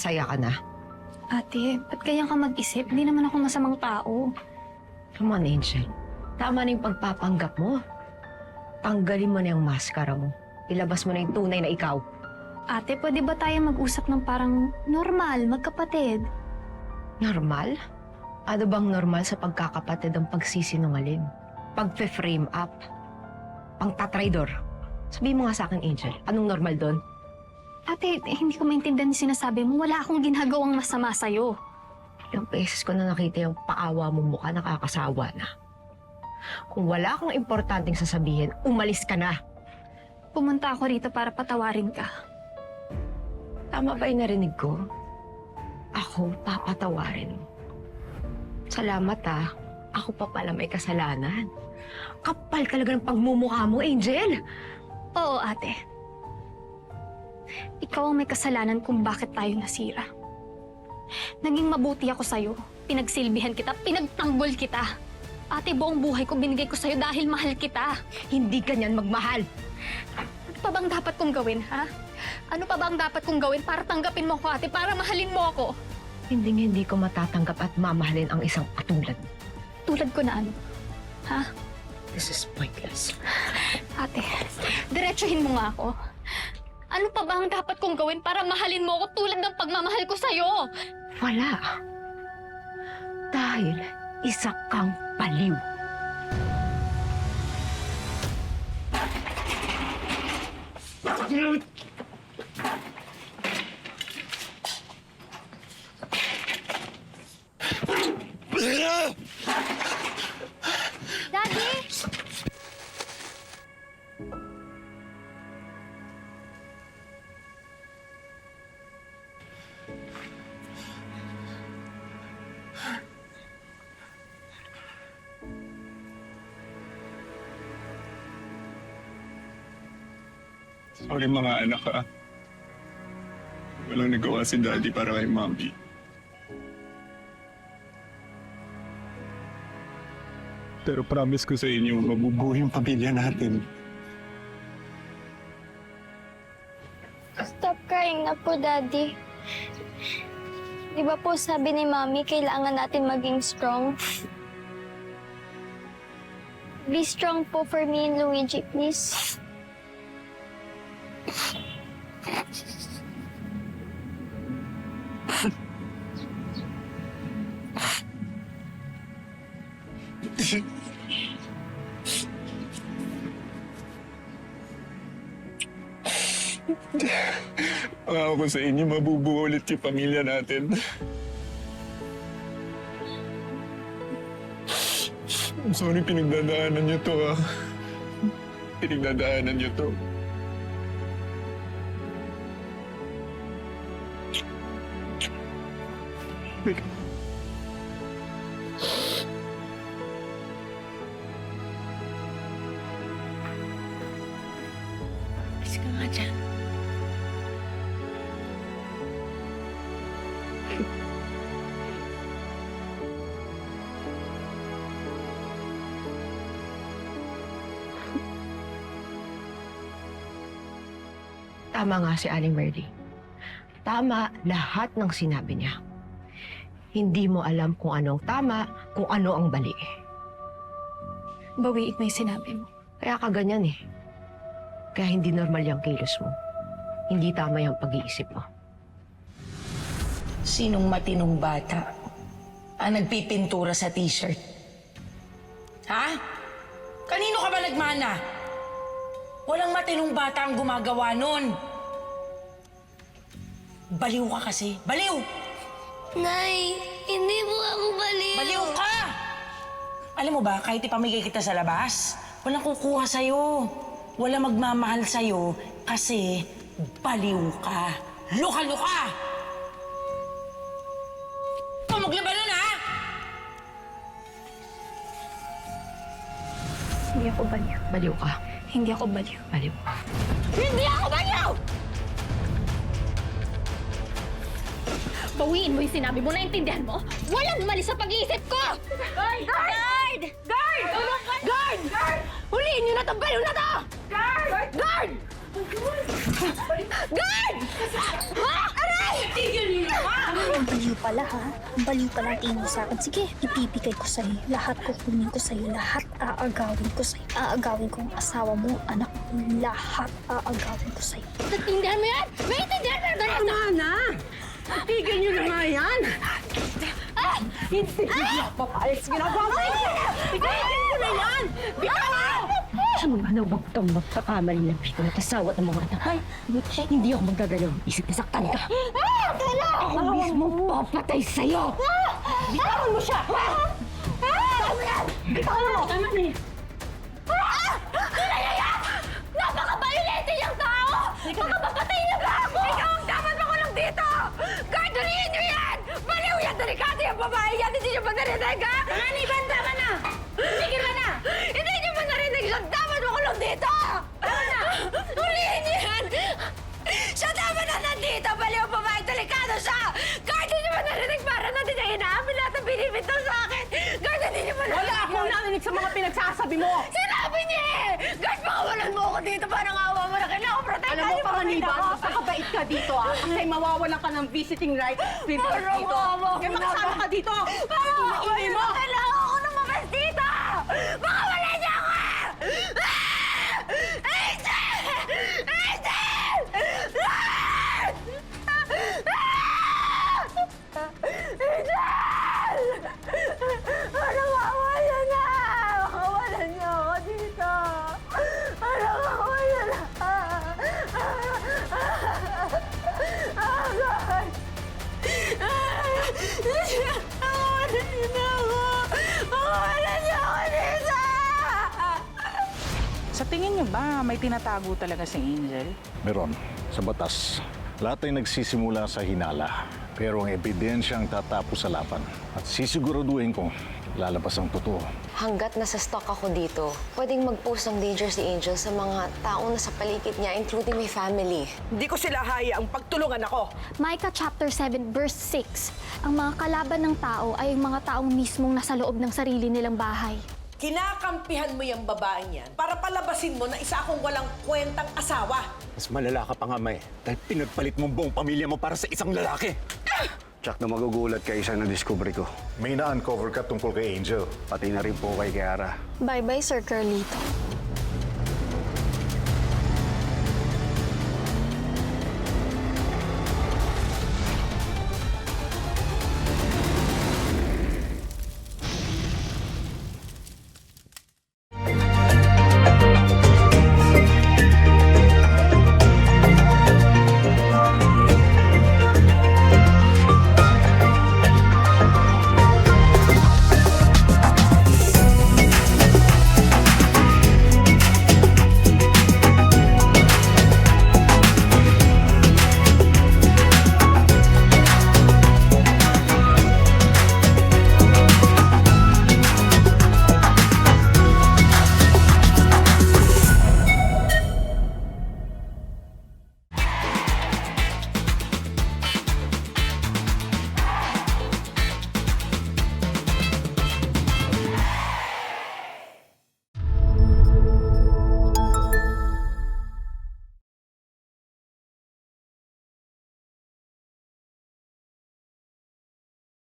masaya ka na. Ate, ba't ganyan ka mag-isip? Hindi naman ako masamang tao. Come on, Angel. Tama na yung pagpapanggap mo. Tanggalin mo na yung maskara mo. Ilabas mo na yung tunay na ikaw. Ate, pwede ba tayo mag-usap ng parang normal, magkapatid? Normal? Ano bang normal sa pagkakapatid ang pagsisinungaling? Pagpe-frame up? Pangtatraidor? Sabihin mo nga sa akin, Angel, anong normal doon? Ate, hindi ko maintindihan yung sinasabi mo. Wala akong ginagawang masama sa'yo. Ilang beses ko na nakita yung paawa mo mukha, nakakasawa na. Kung wala akong importanteng sasabihin, umalis ka na. Pumunta ako rito para patawarin ka. Tama ba yung narinig ko? Ako, papatawarin mo. Salamat Ako pa pala may kasalanan. Kapal talaga ng pagmumukha mo, Angel. Oo, ate. Ikaw ang may kasalanan kung bakit tayo nasira. Naging mabuti ako sa'yo. Pinagsilbihan kita, pinagtanggol kita. Ate, buong buhay ko binigay ko sa'yo dahil mahal kita. Hindi ganyan magmahal. Ano pa bang dapat kong gawin, ha? Ano pa bang dapat kong gawin para tanggapin mo ako, ate? Para mahalin mo ako? Hindi ko matatanggap at mamahalin ang isang katulad mo. Tulad ko na ano? Ha? This is pointless. Ate, diretsuhin mo nga ako. Ano pa ba ang dapat kong gawin para mahalin mo ako tulad ng pagmamahal ko sa'yo? Wala. Dahil isa kang baliw. Daddy! Sorry mga anak Walang nagawa si Daddy para kay Mommy. Pero promise ko sa inyo, mabubuo yung pamilya natin. Stop crying na po, Daddy. Di ba po sabi ni Mommy, kailangan natin maging strong? Be strong po for me and Luigi, please. Pangako ko sa inyo, mabubuo ulit yung pamilya natin. I'm sorry, pinagdadaanan niyo to Pinagdadaanan niyo to. Alis ka nga dyan. Tama nga si Aling Merly. Tama lahat ng sinabi niya. Hindi mo alam kung ano ang tama, kung ano ang bali. Bawiin mo yung sinabi mo. Kaya ka ganyan eh. Kaya hindi normal yung kilos mo. Hindi tama yung pag-iisip mo. Sinong matinong bata ang nagpipintura sa t-shirt? Ha? Kanino ka ba nagmana? Walang matinong bata ang gumagawa nun. Baliw ka kasi. Baliw! Nay, hindi po ako baliw. Baliw ka! Alam mo ba, kahit ipamigay kita sa labas, walang kukuha sa'yo. Walang magmamahal sa'yo kasi baliw ka. Luka-luka! Ikaw maglabanan, ha? Hindi ako baliw. Baliw ka. Hindi ako baliw. Baliw. Hindi ako baliw! Bawiin mo yung sinabi mo, naintindihan mo? Walang mali sa pag-iisip ko! Guard! Guard! Guard! Guard! Guard! Huliin niyo na itong baliw na to! Guard! Guard! Guard! Ah! Aray! Tigil niyo! pala ha. Ang baliw pa lang tingin mo sa akin. Sige, ipipigay ko sa'yo. Lahat kukunin ko sa'yo. Lahat aagawin ko sa'yo. Aagawin ko ang asawa mo, anak mo. Lahat aagawin ko sa'yo. Natindihan mo yan? Naintindihan mo yan, Vanessa? Tama na! Tigil niyo na nga yan! Hindi niyo papayag sa ginagawa mo! Tigil mo na yan! Bitaw mo! Sa mga nawag kang magkakamali ng biko at asawa ng mga anak. Ay, hindi ako magagalaw. Isip na saktan ka. Ako mismo papatay sa'yo! Bitawan mo siya! Tama yan! Bitawan mo! Tama niya! Napaka-violente niyang tao! Makapapatay niya ba ako? Ikaw ang dapat makulong dito! Gardulihin niyo yan! Baliw yan! Delikado yung babae yan! Hindi niyo ba narinig, ha? Tama Ivan! Tama na! Tigil ka na! Hindi niyo ba narinig siya? Dapat makulong dito! Tama na! Hulihin niyo yan! Siya dapat na nandito! Baliw ang babae! Delikado siya! Guard, hindi niyo ba narinig? Para natin niya inaamin lahat ang binibitaw sa akin! Guard, hindi niyo ba narinig? Wala akong narinig sa mga pinagsasabi mo! Sinabi niya eh! Guard, makawalan mo ako dito! Parang awa mo na kailangan ko protektahan Alam mo, yung mga Panganiban, tao. magkakabait ka dito, kasi mawawalan ka ng visiting rights privilege Parang dito. awa ko Kaya na makasama ba? ka dito! Parang awa Ingay mo! na kailangan ko na mabas dito! Makawalan niya ako! Angel! Angel! Angel! Parang makawalan na! Makawalan niya ako dito! Parang makawalan na! Makawalan niyo na ako! Makawalan niyo ako dito! Sa tingin niyo ba may tinatago talaga si Angel? Meron. Sa batas, lahat ay nagsisimula sa hinala. Pero ang ebidensya ang tatapos sa laban. At sisiguraduhin kong lalabas ang totoo. Hanggat nasa stock ako dito, pwedeng mag-post ng danger si Angel sa mga taong nasa paligid niya, including my family. Hindi ko sila hayaang pagtulungan ako! Micah chapter 7 verse 6. Ang mga kalaban ng tao ay ang mga taong mismong nasa loob ng sarili nilang bahay. Kinakampihan mo yung babaeng yan para palabasin mo na isa akong walang kwentang asawa. Mas malala ka pa nga, May. Dahil pinagpalit mo buong pamilya mo para sa isang lalaki. Tsak na magugulat kayo sa na-discover ko. May na-uncover ka tungkol kay Angel. Pati na rin po kay Kiara. Bye-bye, Sir Carlito.